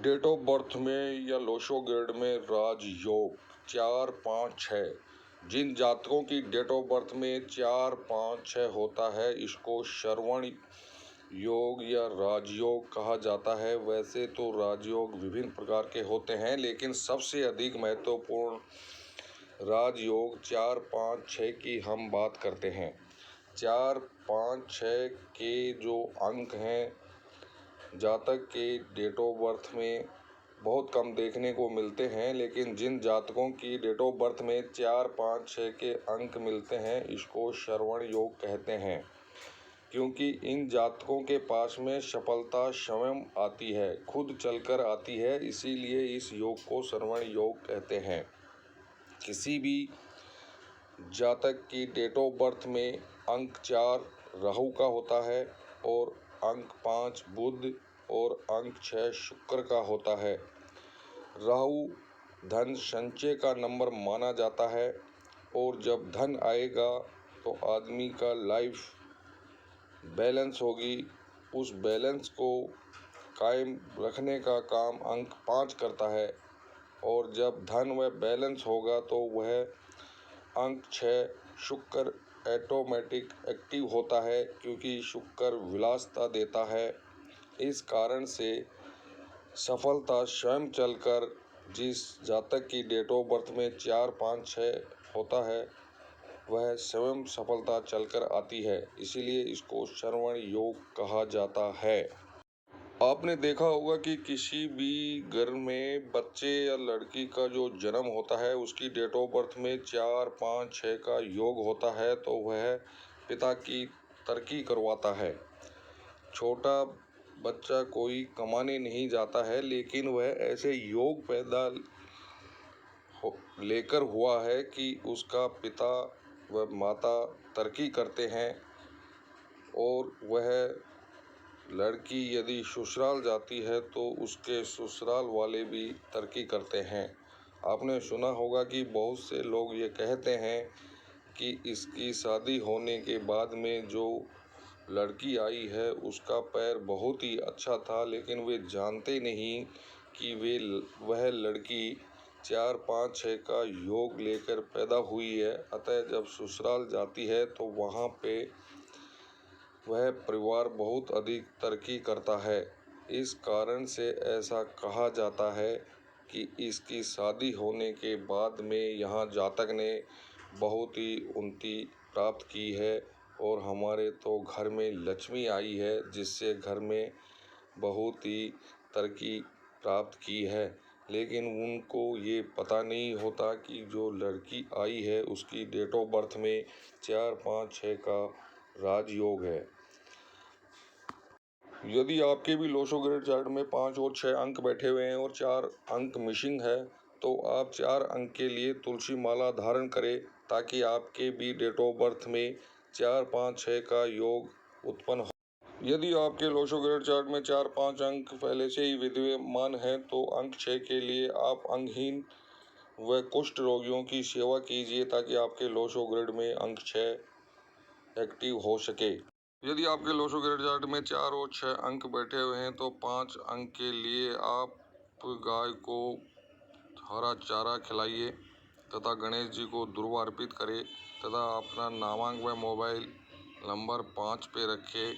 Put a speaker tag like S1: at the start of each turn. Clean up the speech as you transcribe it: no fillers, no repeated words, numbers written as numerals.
S1: Date of birth में या Lo Shu grade में राजयोग 4, 5, 6 जिन जातकों की डेट ऑफ बर्थ में 4, 5, 6 होता है इसको श्रवण योग या राजयोग कहा जाता है। वैसे तो राजयोग विभिन्न प्रकार के होते हैं, लेकिन सबसे अधिक महत्वपूर्ण राजयोग 4, 5, 6 की हम बात करते हैं। 4, 5, 6 के जो अंक हैं जातक के डेट ऑफ बर्थ में बहुत कम देखने को मिलते हैं, लेकिन जिन जातकों की डेट ऑफ बर्थ में 4, 5, 6 के अंक मिलते हैं इसको श्रवण योग कहते हैं, क्योंकि इन जातकों के पास में सफलता स्वयं आती है, खुद चलकर आती है, इसीलिए इस योग को श्रवण योग कहते हैं। किसी भी जातक की डेट ऑफ बर्थ में अंक 4 राहु का होता है और अंक 5 बुध और अंक 6 शुक्र का होता है। राहु धन संचय का नंबर माना जाता है और जब धन आएगा तो आदमी का लाइफ बैलेंस होगी, उस बैलेंस को कायम रखने का काम अंक 5 करता है और जब धन व बैलेंस होगा तो वह अंक 6 शुक्र ऑटोमेटिक एक्टिव होता है, क्योंकि शुक्र विलासिता देता है। इस कारण से सफलता स्वयं चलकर जिस जातक की डेट ऑफ बर्थ में 4, 5, 6 होता है वह स्वयं सफलता चलकर आती है, इसीलिए इसको श्रवण योग कहा जाता है। आपने देखा होगा कि किसी भी घर में बच्चे या लड़की का जो जन्म होता है उसकी डेट ऑफ बर्थ में 4, 5, 6 का योग होता है तो वह पिता की तरक्की करवाता है। छोटा बच्चा कोई कमाने नहीं जाता है, लेकिन वह ऐसे योग पैदा लेकर हुआ है कि उसका पिता व माता तरक्की करते हैं और वह लड़की यदि ससुराल जाती है तो उसके ससुराल वाले भी तरक्की करते हैं। आपने सुना होगा कि बहुत से लोग ये कहते हैं कि इसकी शादी होने के बाद में जो लड़की आई है उसका पैर बहुत ही अच्छा था, लेकिन वे जानते नहीं कि वह लड़की 4, 5, 6 का योग लेकर पैदा हुई है। अतः जब ससुराल जाती है तो वहाँ पे वह परिवार बहुत अधिक तरक्की करता है। इस कारण से ऐसा कहा जाता है कि इसकी शादी होने के बाद में यहाँ जातक ने बहुत ही उन्नति प्राप्त की है और हमारे तो घर में लक्ष्मी आई है, जिससे घर में बहुत ही तरक्की प्राप्त की है। लेकिन उनको ये पता नहीं होता कि जो लड़की आई है उसकी डेट ऑफ बर्थ में 4, 5, 6 का राजयोग है। यदि आपके भी लोशो ग्रेड चार्ट में 5 और 6 अंक बैठे हुए हैं और 4 अंक मिसिंग है तो आप 4 अंक के लिए तुलसी माला धारण करें, ताकि आपके भी डेट ऑफ बर्थ में 4, 5, 6 का योग उत्पन्न हो। यदि आपके लोशो ग्रेड चार्ट में 4, 5 अंक पहले से ही विद्यमान हैं तो अंक 6 के लिए आप अंगहीन व कुष्ठ रोगियों की सेवा कीजिए, ताकि आपके लोशो ग्रेड में अंक 6 एक्टिव हो सके। यदि आपके लोशो ग्रेड चार्ट में 4 और 6 अंक बैठे हुए हैं तो 5 अंक के लिए आप गाय को हरा चारा खिलाइए तथा गणेश जी को दुर्वा अर्पित करें तथा अपना नामांक व मोबाइल नंबर 5 पे रखें